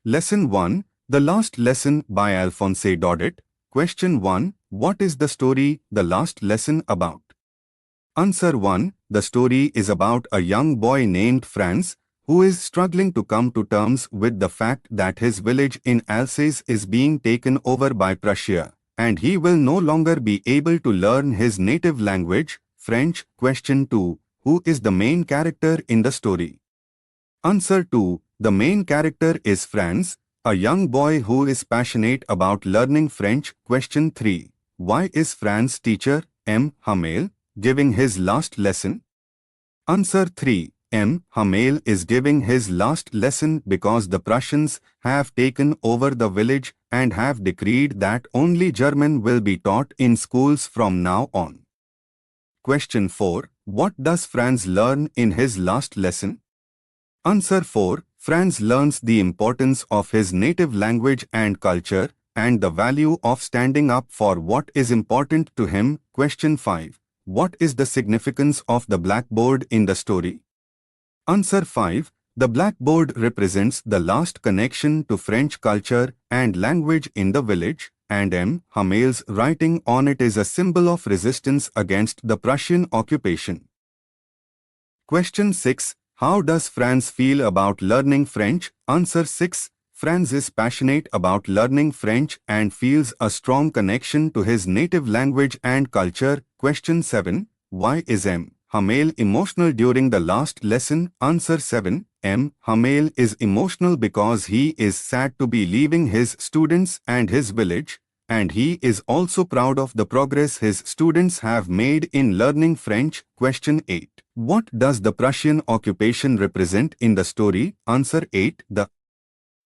Lesson 1, The Last Lesson by Alphonse Daudet. Question 1, What is the story, The Last Lesson about? Answer 1, The story is about a young boy named Franz, who is struggling to come to terms with the fact that his village in Alsace is being taken over by Prussia, and he will no longer be able to learn his native language, French. Question 2, Who is the main character in the story? Answer 2, The main character is Franz, a young boy who is passionate about learning French. Question 3, Why is Franz's teacher, M. Hamel, giving his last lesson? Answer 3, M. Hamel is giving his last lesson because the Prussians have taken over the village and have decreed that only German will be taught in schools from now on. Question 4, What does Franz learn in his last lesson? Answer 4, Franz learns the importance of his native language and culture and the value of standing up for what is important to him. Question 5, What is the significance of the blackboard in the story? Answer 5, The blackboard represents the last connection to French culture and language in the village, and M. Hamel's writing on it is a symbol of resistance against the Prussian occupation. Question 6, How does Franz feel about learning French? Answer 6, Franz is passionate about learning French and feels a strong connection to his native language and culture. Question 7, Why is M. Hamel emotional during the last lesson? Answer 7, M. Hamel is emotional because he is sad to be leaving his students and his village, and he is also proud of the progress his students have made in learning French. Question 8, What does the Prussian occupation represent in the story? Answer 8, The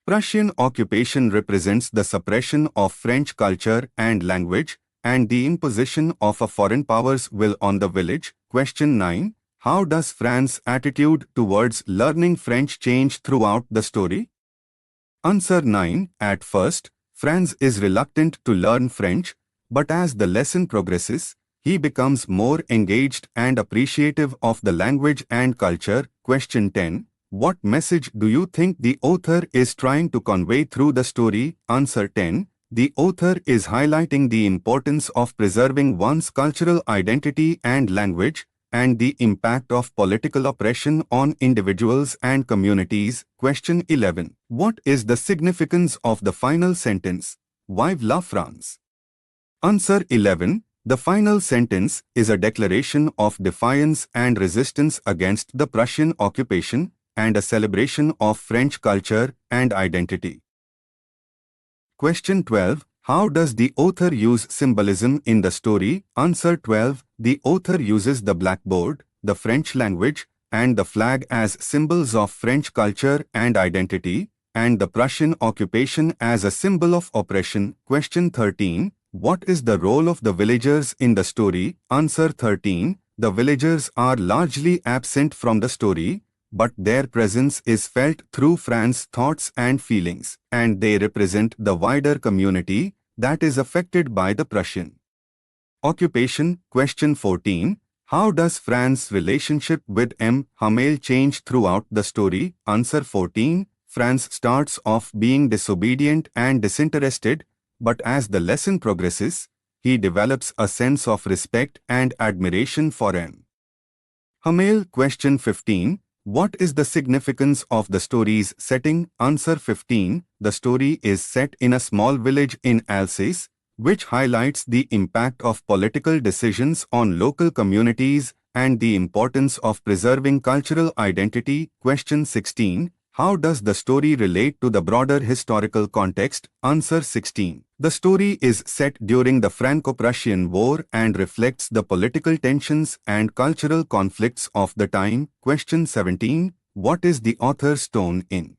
Prussian occupation represents the suppression of French culture and language and the imposition of a foreign power's will on the village. Question 9, How does Franz's attitude towards learning French change throughout the story? Answer 9, At first, Franz is reluctant to learn French, but as the lesson progresses, he becomes more engaged and appreciative of the language and culture. Question 10, What message do you think the author is trying to convey through the story? Answer 10, The author is highlighting the importance of preserving one's cultural identity and language, and the impact of political oppression on individuals and communities. Question 11, What is the significance of the final sentence? Vive la France! Answer 11, The final sentence is a declaration of defiance and resistance against the Prussian occupation and a celebration of French culture and identity. Question 12, How does the author use symbolism in the story? Answer 12, The author uses the blackboard, the French language, and the flag as symbols of French culture and identity, and the Prussian occupation as a symbol of oppression. Question 13, What is the role of the villagers in the story? Answer 13, The villagers are largely absent from the story, but their presence is felt through Franz's thoughts and feelings, and they represent the wider community that is affected by the Prussian occupation. Question 14, How does Franz's relationship with M. Hamel change throughout the story? Answer 14, Franz starts off being disobedient and disinterested, but as the lesson progresses, he develops a sense of respect and admiration for M. Hamel. Question 15, What is the significance of the story's setting? Answer 15, The story is set in a small village in Alsace, which highlights the impact of political decisions on local communities and the importance of preserving cultural identity. Question 16, How does the story relate to the broader historical context? Answer 16, The story is set during the Franco-Prussian War and reflects the political tensions and cultural conflicts of the time. Question 17, What is the author's tone in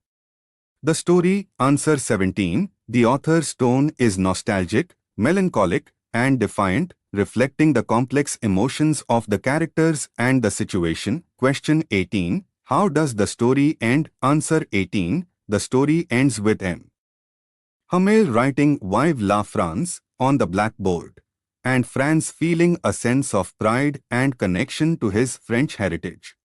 the story? Answer 17, The author's tone is nostalgic, melancholic, and defiant, reflecting the complex emotions of the characters and the situation. Question 18, How does the story end? Answer 18, The story ends with M. Hamel writing Vive la France on the blackboard, and Franz feeling a sense of pride and connection to his French heritage.